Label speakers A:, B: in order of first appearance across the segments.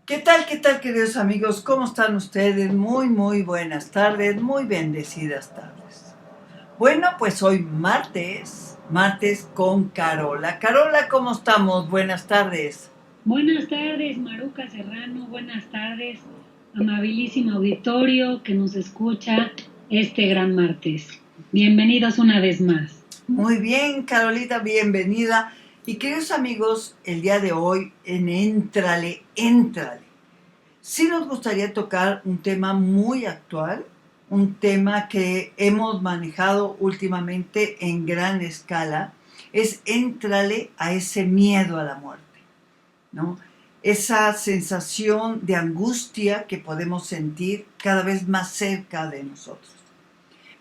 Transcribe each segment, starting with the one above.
A: Qué tal, queridos amigos? ¿Cómo están ustedes? Muy buenas tardes, muy bendecidas tardes. Bueno, pues hoy martes con Carola. Carola, ¿cómo estamos? Buenas tardes.
B: Buenas tardes, Maruca Serrano. Buenas tardes, amabilísimo auditorio que nos escucha este gran martes. Bienvenidos una vez más.
A: Muy bien, Carolita, bienvenida. Y queridos amigos, el día de hoy en Éntrale. Sí nos gustaría tocar un tema muy actual, un tema que hemos manejado últimamente en gran escala, es entrale a ese miedo a la muerte, ¿no? Esa sensación de angustia que podemos sentir cada vez más cerca de nosotros.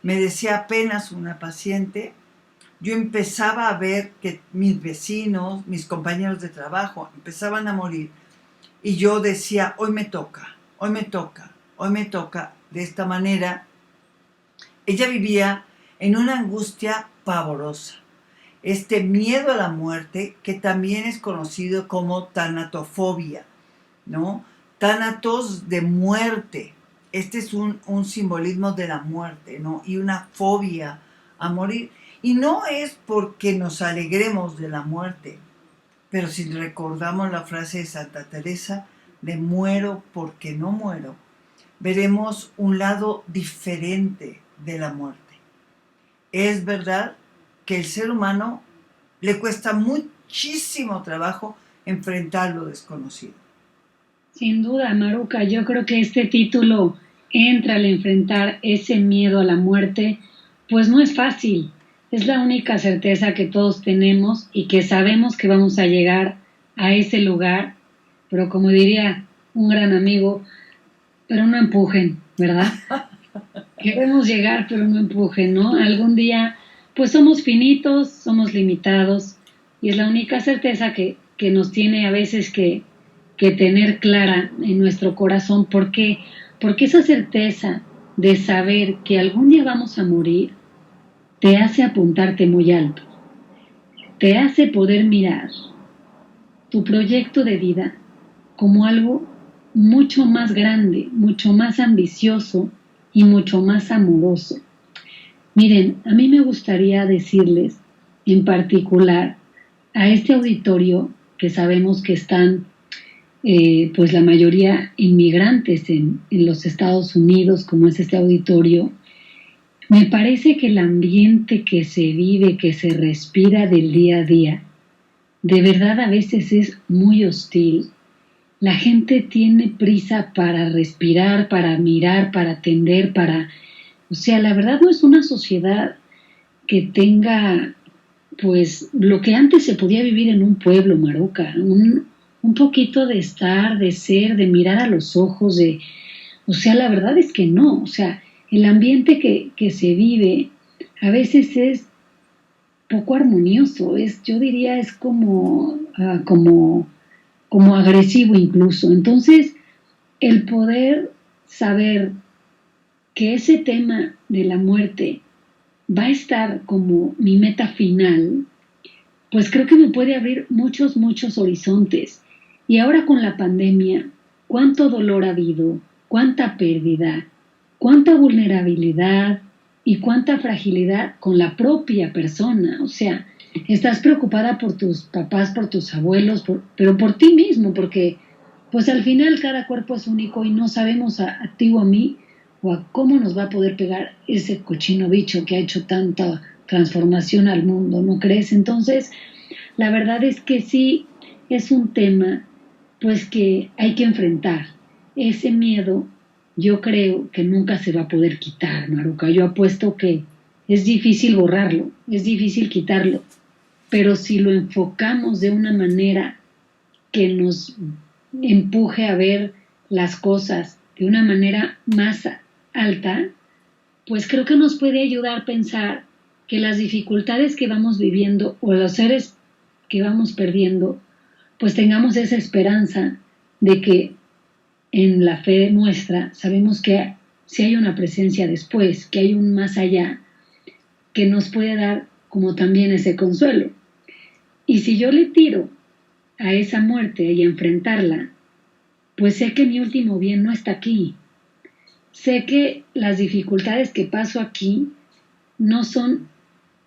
A: Me decía apenas una paciente, yo empezaba a ver que mis vecinos, mis compañeros de trabajo empezaban a morir y yo decía, hoy me toca, hoy me toca, hoy me toca. De esta manera, ella vivía en una angustia pavorosa. Este miedo a la muerte, que también es conocido como tanatofobia, ¿no? Tánatos de muerte. Este es un simbolismo de la muerte, ¿no? Y una fobia a morir. Y no es porque nos alegremos de la muerte, pero si recordamos la frase de Santa Teresa de muero porque no muero, veremos un lado diferente de la muerte. Es verdad que el ser humano le cuesta muchísimo trabajo enfrentar lo desconocido.
B: Sin duda, Maruca, yo creo que este título entra al enfrentar ese miedo a la muerte, pues no es fácil. Es la única certeza que todos tenemos y que sabemos que vamos a llegar a ese lugar, pero como diría un gran amigo, pero no empujen, ¿verdad? Queremos llegar, pero no empujen, ¿no? Algún día, pues somos finitos, somos limitados, y es la única certeza que nos tiene a veces que tener clara en nuestro corazón. ¿Por qué? Porque esa certeza de saber que algún día vamos a morir te hace apuntarte muy alto, te hace poder mirar tu proyecto de vida como algo mucho más grande, mucho más ambicioso y mucho más amoroso. Miren, a mí me gustaría decirles en particular a este auditorio que sabemos que están pues la mayoría inmigrantes en los Estados Unidos, como es este auditorio, me parece que el ambiente que se vive, que se respira del día a día, de verdad a veces es muy hostil. La gente tiene prisa para respirar, para mirar, para atender, o sea, la verdad no es una sociedad que tenga, pues, lo que antes se podía vivir en un pueblo, Maruca, un poquito de estar, de ser, de mirar a los ojos, o sea, la verdad es que no, o sea, el ambiente que se vive a veces es poco armonioso, yo diría, es como agresivo incluso. Entonces, el poder saber que ese tema de la muerte va a estar como mi meta final, pues creo que me puede abrir muchos horizontes. Y ahora con la pandemia, cuánto dolor ha habido, cuánta pérdida, cuánta vulnerabilidad y cuánta fragilidad con la propia persona. O sea, estás preocupada por tus papás, por tus abuelos, pero por ti mismo, porque pues al final cada cuerpo es único y no sabemos a ti o a mí o a cómo nos va a poder pegar ese cochino bicho que ha hecho tanta transformación al mundo, ¿no crees? Entonces, la verdad es que sí es un tema pues que hay que enfrentar. Ese miedo yo creo que nunca se va a poder quitar, Maruca. Yo apuesto que es difícil borrarlo, es difícil quitarlo, pero si lo enfocamos de una manera que nos empuje a ver las cosas de una manera más alta, pues creo que nos puede ayudar a pensar que las dificultades que vamos viviendo o los seres que vamos perdiendo, pues tengamos esa esperanza de que en la fe nuestra sabemos que si hay una presencia después, que hay un más allá, que nos puede dar como también ese consuelo. Y si yo le tiro a esa muerte y a enfrentarla, pues sé que mi último bien no está aquí. Sé que las dificultades que paso aquí no son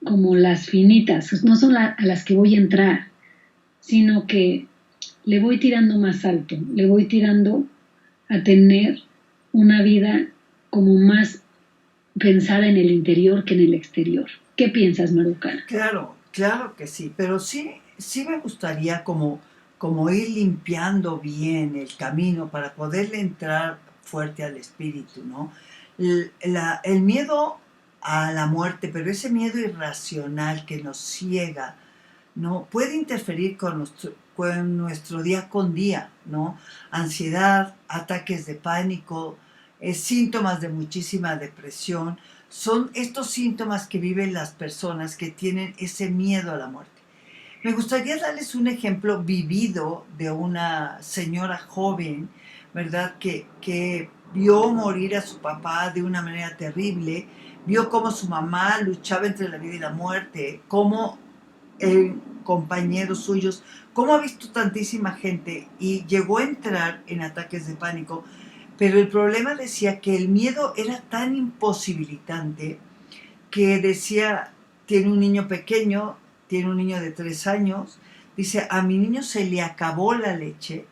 B: como las finitas, no son a las que voy a entrar, sino que le voy tirando más alto, le voy tirando a tener una vida como más pensada en el interior que en el exterior. ¿Qué piensas, Maruca?
A: Claro, claro que sí, pero sí, sí me gustaría como ir limpiando bien el camino para poderle entrar fuerte al espíritu, ¿no? El miedo a la muerte, pero ese miedo irracional que nos ciega, ¿no? Puede interferir con nuestro día con día, ¿no? Ansiedad, ataques de pánico, síntomas de muchísima depresión, son estos síntomas que viven las personas que tienen ese miedo a la muerte. Me gustaría darles un ejemplo vivido de una señora joven, ¿verdad? Que vio morir a su papá de una manera terrible, vio cómo su mamá luchaba entre la vida y la muerte, cómo compañeros suyos, cómo ha visto tantísima gente y llegó a entrar en ataques de pánico, pero el problema decía que el miedo era tan imposibilitante que decía, tiene un niño pequeño, tiene un niño de 3 años, dice, a mi niño se le acabó la leche,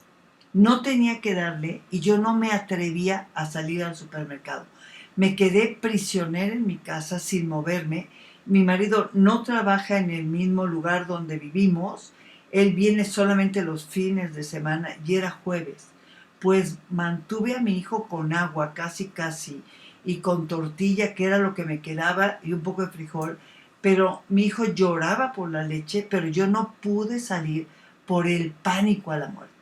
A: no tenía que darle y yo no me atrevía a salir al supermercado. Me quedé prisionera en mi casa sin moverme. Mi marido no trabaja en el mismo lugar donde vivimos. Él viene solamente los fines de semana y era jueves. Pues mantuve a mi hijo con agua casi casi y con tortilla, que era lo que me quedaba, y un poco de frijol. Pero mi hijo lloraba por la leche, pero yo no pude salir por el pánico a la muerte,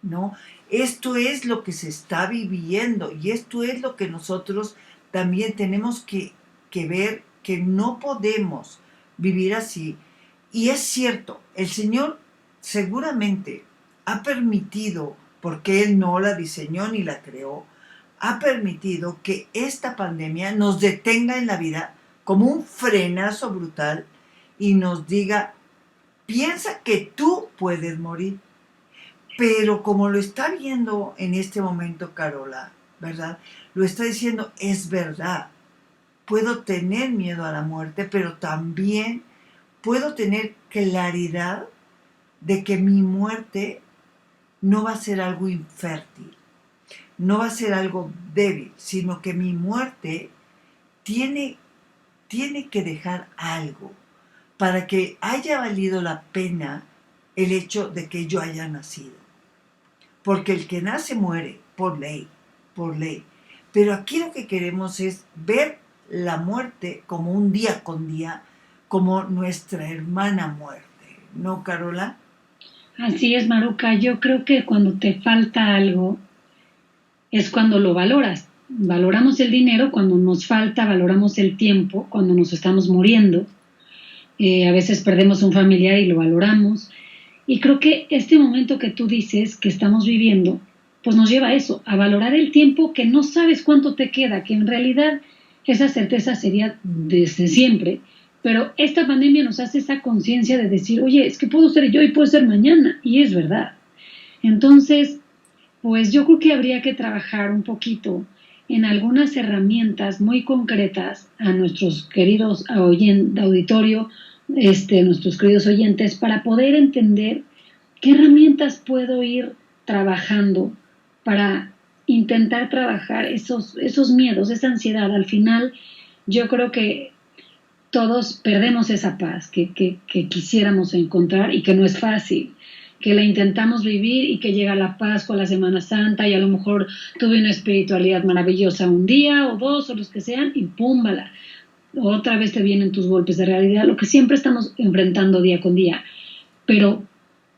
A: ¿no? Esto es lo que se está viviendo y esto es lo que nosotros también tenemos que ver, que no podemos vivir así. Y es cierto, el Señor seguramente ha permitido, porque Él no la diseñó ni la creó, ha permitido que esta pandemia nos detenga en la vida como un frenazo brutal y nos diga, piensa que tú puedes morir. Pero como lo está viendo en este momento Carola, ¿verdad? Lo está diciendo, es verdad. Puedo tener miedo a la muerte, pero también puedo tener claridad de que mi muerte no va a ser algo infértil, no va a ser algo débil, sino que mi muerte tiene, tiene que dejar algo para que haya valido la pena el hecho de que yo haya nacido. Porque el que nace muere por ley, por ley. Pero aquí lo que queremos es ver la muerte como un día con día, como nuestra hermana muerte, ¿no, Carola?
B: Así es, Maruca. Yo creo que cuando te falta algo es cuando lo valoras. Valoramos el dinero cuando nos falta, valoramos el tiempo cuando nos estamos muriendo. A veces perdemos un familiar y lo valoramos. Y creo que este momento que tú dices que estamos viviendo, pues nos lleva a eso, a valorar el tiempo que no sabes cuánto te queda, que en realidad esa certeza sería desde siempre, pero esta pandemia nos hace esa conciencia de decir, oye, es que puedo ser yo y puedo ser mañana, y es verdad. Entonces, pues yo creo que habría que trabajar un poquito en algunas herramientas muy concretas a nuestros queridos auditorio, nuestros queridos oyentes, para poder entender qué herramientas puedo ir trabajando para intentar trabajar esos miedos, esa ansiedad. Al final, yo creo que todos perdemos esa paz que quisiéramos encontrar y que no es fácil, que la intentamos vivir y que llega la Pascua, la Semana Santa y a lo mejor tuve una espiritualidad maravillosa un día o dos o los que sean y púmbala, otra vez te vienen tus golpes de realidad, lo que siempre estamos enfrentando día con día, pero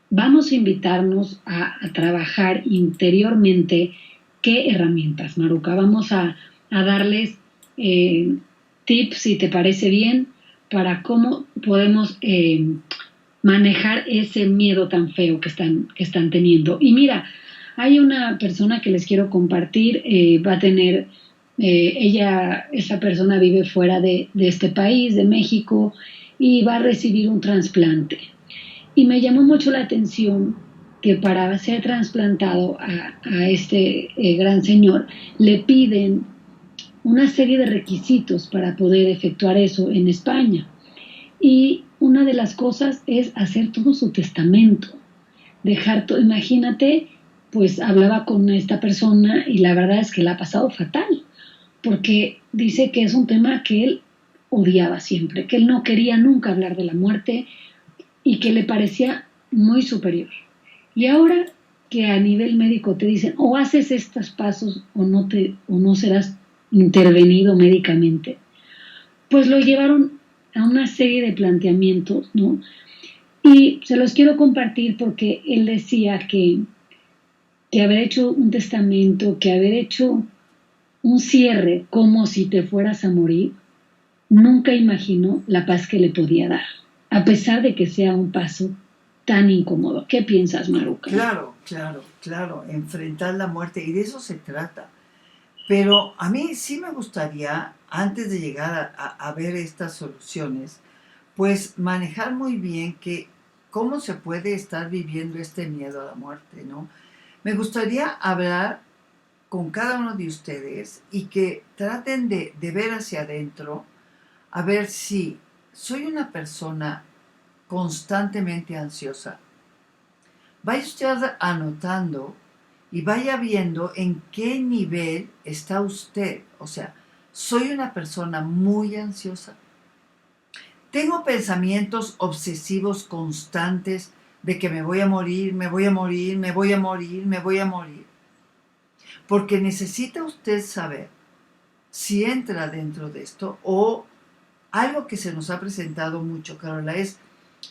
B: vamos a invitarnos a trabajar interiormente qué herramientas, Maruca, vamos a darles tips, si te parece bien, para cómo podemos manejar ese miedo tan feo que están teniendo. Y mira, hay una persona que les quiero compartir, va a tener, esa persona vive fuera de este país, de México, y va a recibir un trasplante. Y me llamó mucho la atención que para ser trasplantado a este gran señor le piden una serie de requisitos para poder efectuar eso en España. Y una de las cosas es hacer todo su testamento, dejar todo, imagínate, pues hablaba con esta persona y la verdad es que la ha pasado fatal, porque dice que es un tema que él odiaba siempre, que él no quería nunca hablar de la muerte y que le parecía muy superior. Y ahora que a nivel médico te dicen o haces estos pasos o no serás intervenido médicamente, pues lo llevaron a una serie de planteamientos, ¿no? Y se los quiero compartir porque él decía que haber hecho un testamento, que haber hecho un cierre como si te fueras a morir, nunca imaginó la paz que le podía dar, a pesar de que sea un paso tan incómodo. ¿Qué piensas, Maruca?
A: Claro, enfrentar la muerte, y de eso se trata. Pero a mí sí me gustaría, antes de llegar a ver estas soluciones, pues manejar muy bien que cómo se puede estar viviendo este miedo a la muerte, ¿no? Me gustaría hablar con cada uno de ustedes y que traten de ver hacia adentro, a ver si soy una persona constantemente ansiosa. Vaya usted anotando y vaya viendo en qué nivel está usted. O sea, soy una persona muy ansiosa. Tengo pensamientos obsesivos constantes de que me voy a morir, me voy a morir, me voy a morir, me voy a morir. Porque necesita usted saber si entra dentro de esto o algo que se nos ha presentado mucho, Carola, es,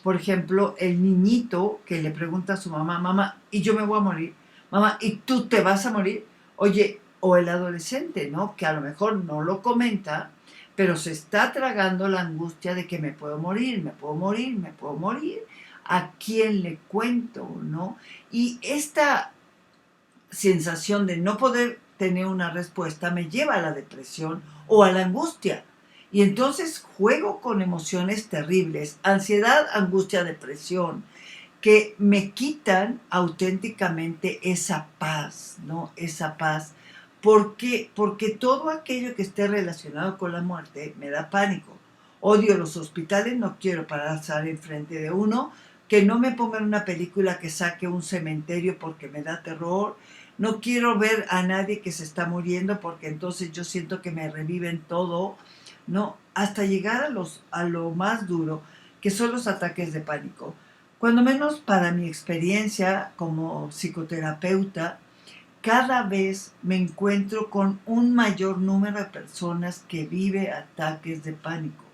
A: por ejemplo, el niñito que le pregunta a su mamá, mamá, ¿y yo me voy a morir? Mamá, ¿y tú te vas a morir? Oye, o el adolescente, ¿no? Que a lo mejor no lo comenta, pero se está tragando la angustia de que me puedo morir, me puedo morir, me puedo morir. ¿A quién le cuento, no? Y esta sensación de no poder tener una respuesta me lleva a la depresión o a la angustia. Y entonces juego con emociones terribles, ansiedad, angustia, depresión, que me quitan auténticamente esa paz, ¿no? Esa paz. Porque todo aquello que esté relacionado con la muerte me da pánico. Odio los hospitales, no quiero pasar enfrente de uno, que no me pongan una película que saque un cementerio porque me da terror. No quiero ver a nadie que se está muriendo porque entonces yo siento que me reviven todo, ¿no? Hasta llegar a lo más duro, que son los ataques de pánico. Cuando menos para mi experiencia como psicoterapeuta, cada vez me encuentro con un mayor número de personas que vive ataques de pánico.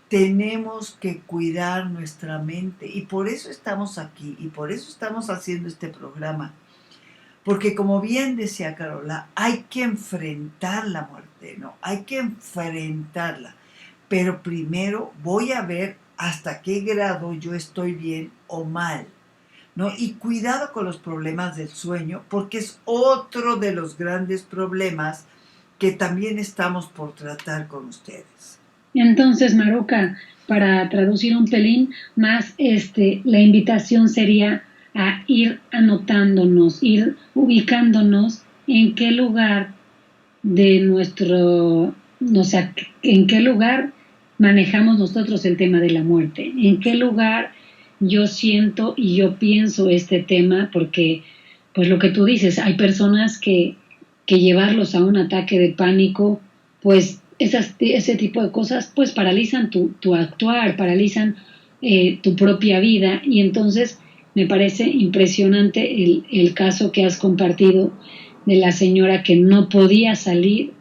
A: Tenemos que cuidar nuestra mente y por eso estamos aquí y por eso estamos haciendo este programa. Porque como bien decía Carola, hay que enfrentar la muerte, ¿no? Hay que enfrentarla. Pero primero voy a ver hasta qué grado yo estoy bien o mal, ¿no? Y cuidado con los problemas del sueño, porque es otro de los grandes problemas que también estamos por tratar con ustedes.
B: Entonces, Maruca, para traducir un pelín más, la invitación sería a ir anotándonos, ir ubicándonos en qué lugar de nuestro, o sea, en qué lugar manejamos nosotros el tema de la muerte, en qué lugar yo siento y yo pienso este tema, porque, pues lo que tú dices, hay personas que llevarlos a un ataque de pánico, pues ese tipo de cosas, pues paralizan tu actuar, paralizan tu propia vida, y entonces me parece impresionante el caso que has compartido de la señora que no podía salir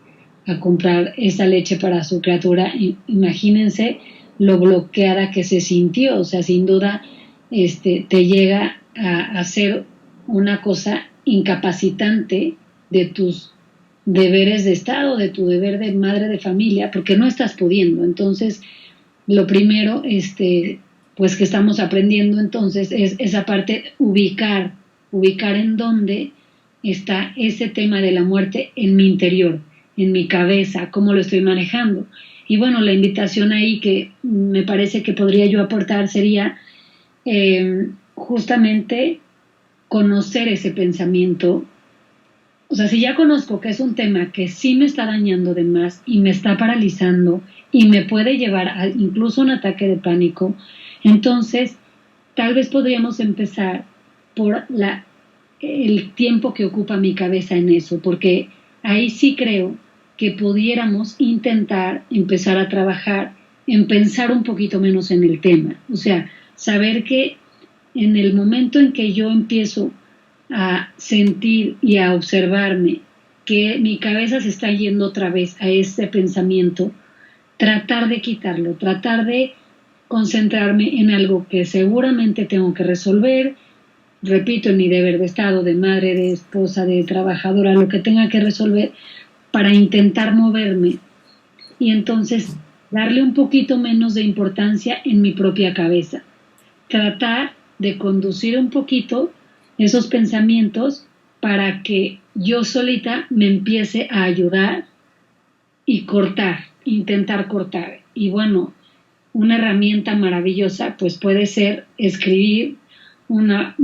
B: a comprar esa leche para su criatura. Imagínense lo bloqueada que se sintió, o sea, sin duda te llega a hacer una cosa incapacitante de tus deberes de Estado, de tu deber de madre de familia, porque no estás pudiendo. Entonces, lo primero, pues que estamos aprendiendo entonces es esa parte, ubicar en dónde está ese tema de la muerte en mi interior, en mi cabeza, cómo lo estoy manejando. Y bueno, la invitación ahí que me parece que podría yo aportar sería justamente conocer ese pensamiento. O sea, si ya conozco que es un tema que sí me está dañando de más y me está paralizando y me puede llevar a incluso un ataque de pánico, entonces tal vez podríamos empezar por el tiempo que ocupa mi cabeza en eso, porque ahí sí creo que pudiéramos intentar empezar a trabajar en pensar un poquito menos en el tema. O sea, saber que en el momento en que yo empiezo a sentir y a observarme que mi cabeza se está yendo otra vez a ese pensamiento, tratar de quitarlo, tratar de concentrarme en algo que seguramente tengo que resolver, repito, en mi deber de estado, de madre, de esposa, de trabajadora, lo que tenga que resolver para intentar moverme y entonces darle un poquito menos de importancia en mi propia cabeza. Tratar de conducir un poquito esos pensamientos para que yo solita me empiece a ayudar y cortar, intentar cortar. Y bueno, una herramienta maravillosa pues puede ser escribir, una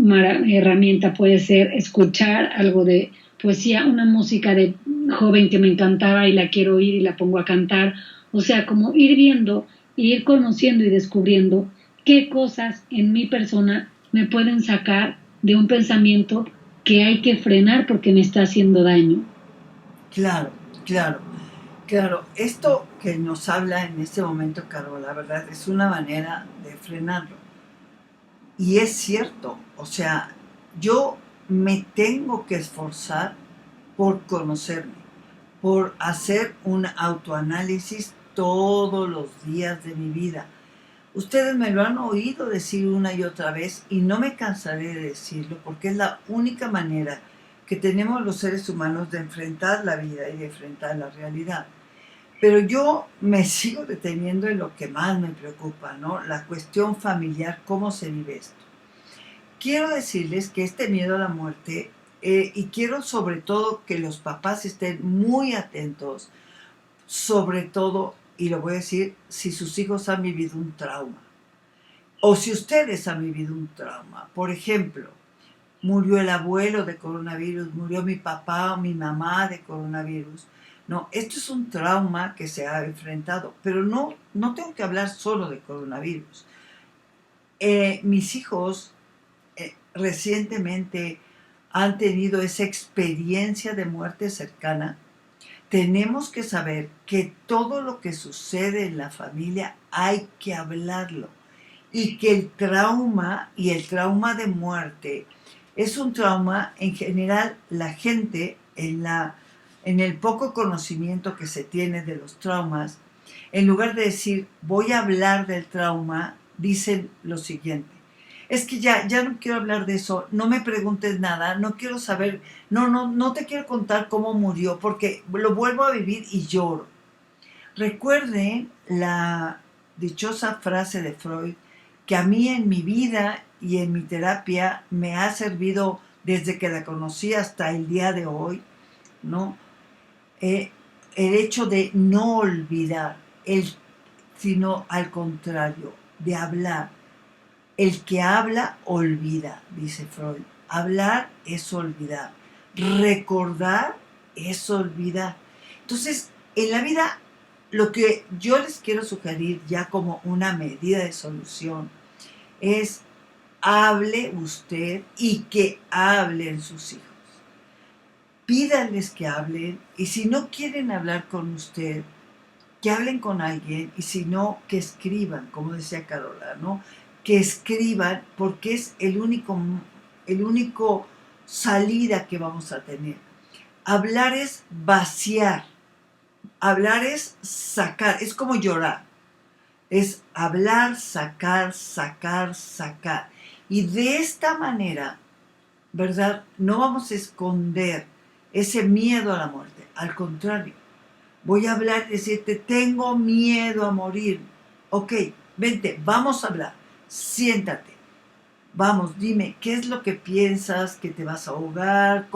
B: herramienta puede ser escuchar algo de poesía, una música de joven que me encantaba y la quiero oír y la pongo a cantar. O sea, como ir viendo, ir conociendo y descubriendo qué cosas en mi persona me pueden sacar de un pensamiento que hay que frenar porque me está haciendo daño.
A: Claro, claro, claro. Esto que nos habla en este momento, Carol, la verdad, es una manera de frenarlo. Y es cierto, o sea, yo me tengo que esforzar por conocerme, por hacer un autoanálisis todos los días de mi vida. Ustedes me lo han oído decir una y otra vez y no me cansaré de decirlo porque es la única manera que tenemos los seres humanos de enfrentar la vida y de enfrentar la realidad. Pero yo me sigo deteniendo en lo que más me preocupa, ¿no? La cuestión familiar, cómo se vive esto. Quiero decirles que este miedo a la muerte, y quiero sobre todo que los papás estén muy atentos, sobre todo, y lo voy a decir, si sus hijos han vivido un trauma, o si ustedes han vivido un trauma. Por ejemplo, murió el abuelo de coronavirus, murió mi papá o mi mamá de coronavirus. No, esto es un trauma que se ha enfrentado, pero no tengo que hablar solo de coronavirus. Mis hijos recientemente han tenido esa experiencia de muerte cercana. Tenemos que saber que todo lo que sucede en la familia hay que hablarlo y que el trauma y el trauma de muerte es un trauma. En general, la gente en el poco conocimiento que se tiene de los traumas, en lugar de decir voy a hablar del trauma, dicen lo siguiente: es que ya no quiero hablar de eso, no me preguntes nada, no quiero saber, no te quiero contar cómo murió porque lo vuelvo a vivir y lloro. Recuerden la dichosa frase de Freud que a mí en mi vida y en mi terapia me ha servido desde que la conocí hasta el día de hoy, ¿no? El hecho de no olvidar, sino al contrario, de hablar. El que habla, olvida, dice Freud. Hablar es olvidar. Recordar es olvidar. Entonces, en la vida, lo que yo les quiero sugerir ya como una medida de solución es: hable usted y que hablen sus hijos. Pídanles que hablen, y si no quieren hablar con usted, que hablen con alguien, y si no, que escriban, como decía Carola, ¿no? Que escriban, porque es el único salida que vamos a tener. Hablar es vaciar, hablar es sacar, es como llorar. Es hablar, sacar, sacar, sacar. Y de esta manera, ¿verdad? No vamos a esconder ese miedo a la muerte. Al contrario, voy a hablar y decirte: tengo miedo a morir. Ok, vente, vamos a hablar. Siéntate. Vamos, dime, ¿qué es lo que piensas? ¿Que te vas a ahogar?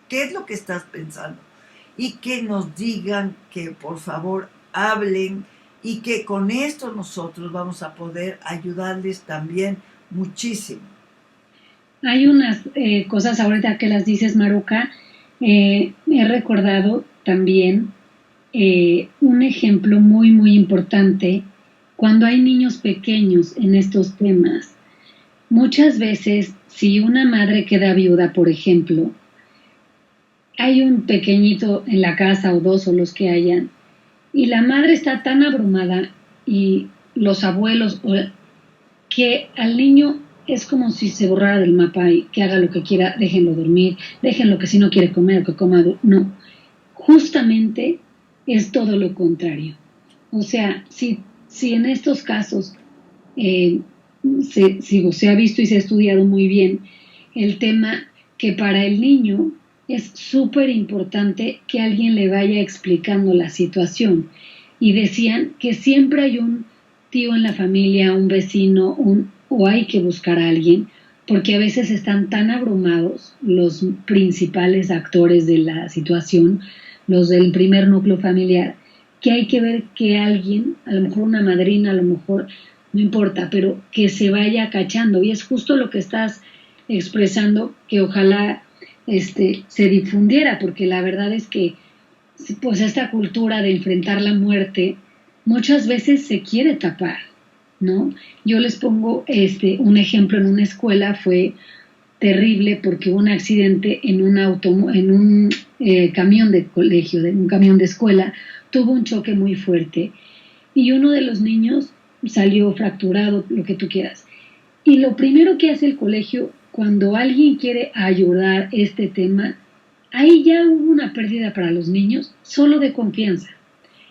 A: ¿Qué es lo que estás pensando? Y que nos digan, que por favor hablen, y que con esto nosotros vamos a poder ayudarles también muchísimo.
B: Hay unas cosas ahorita que las dices, Maruca. He recordado también un ejemplo muy, muy importante cuando hay niños pequeños en estos temas. Muchas veces, si una madre queda viuda, por ejemplo, hay un pequeñito en la casa o dos o los que hayan, y la madre está tan abrumada y los abuelos que al niño es como si se borrara del mapa y que haga lo que quiera, déjenlo dormir, déjenlo que si no quiere comer, que coma. No, justamente es todo lo contrario. O sea, si en estos casos eh, se ha visto y se ha estudiado muy bien el tema que para el niño es súper importante que alguien le vaya explicando la situación. Y decían que siempre hay un tío en la familia, un vecino, o hay que buscar a alguien, porque a veces están tan abrumados los principales actores de la situación, los del primer núcleo familiar, que hay que ver que alguien, a lo mejor una madrina, a lo mejor no importa, pero que se vaya cachando. Y es justo lo que estás expresando, que ojalá se difundiera, porque la verdad es que pues esta cultura de enfrentar la muerte muchas veces se quiere tapar, ¿no? Yo les pongo un ejemplo. En una escuela fue terrible porque hubo un accidente en un camión de colegio, un camión de escuela, tuvo un choque muy fuerte y uno de los niños salió fracturado, lo que tú quieras. Y lo primero que hace el colegio cuando alguien quiere ayudar este tema, ahí ya hubo una pérdida para los niños solo de confianza.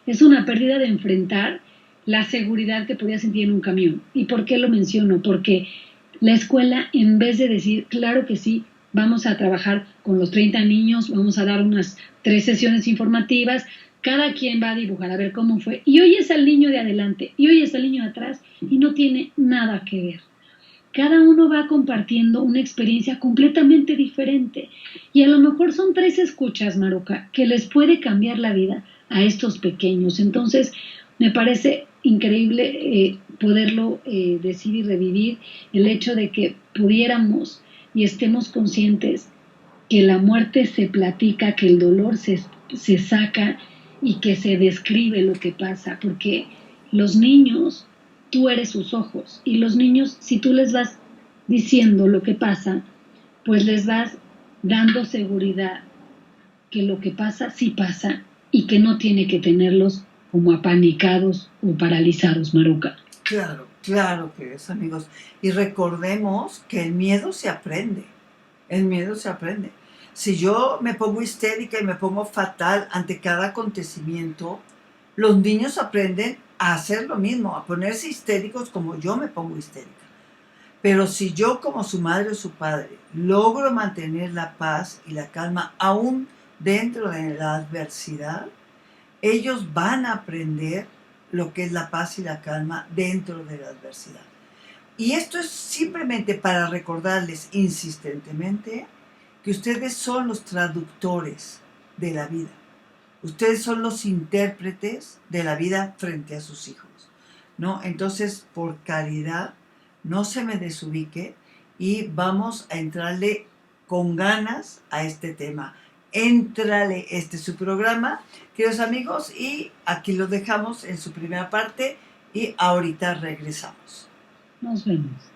B: Es una pérdida de enfrentar la seguridad que podía sentir en un camión. ¿Y por qué lo menciono? Porque la escuela, en vez de decir, claro que sí, vamos a trabajar con los 30 niños, vamos a dar unas 3 sesiones informativas, cada quien va a dibujar a ver cómo fue, y hoy es al niño de adelante, y hoy es al niño de atrás, y no tiene nada que ver. Cada uno va compartiendo una experiencia completamente diferente, y a lo mejor son 3 escuchas, Maruca, que les puede cambiar la vida a estos pequeños. Entonces, me parece increíble poderlo decir y revivir, el hecho de que pudiéramos y estemos conscientes que la muerte se platica, que el dolor se saca y que se describe lo que pasa, porque los niños, tú eres sus ojos, y los niños, si tú les vas diciendo lo que pasa, pues les vas dando seguridad que lo que pasa sí pasa y que no tiene que tenerlos como apanicados o paralizados, Maruca.
A: Claro, claro que es, amigos. Y recordemos que el miedo se aprende. El miedo se aprende. Si yo me pongo histérica y me pongo fatal ante cada acontecimiento, los niños aprenden a hacer lo mismo, a ponerse histéricos como yo me pongo histérica. Pero si yo, como su madre o su padre, logro mantener la paz y la calma aún dentro de la adversidad, ellos van a aprender lo que es la paz y la calma dentro de la adversidad. Y esto es simplemente para recordarles insistentemente que ustedes son los traductores de la vida. Ustedes son los intérpretes de la vida frente a sus hijos, ¿no? Entonces, por caridad, no se me desubique y vamos a entrarle con ganas a este tema. Éntrale, este es su programa, queridos amigos, y aquí lo dejamos en su primera parte y ahorita regresamos.
B: Nos vemos.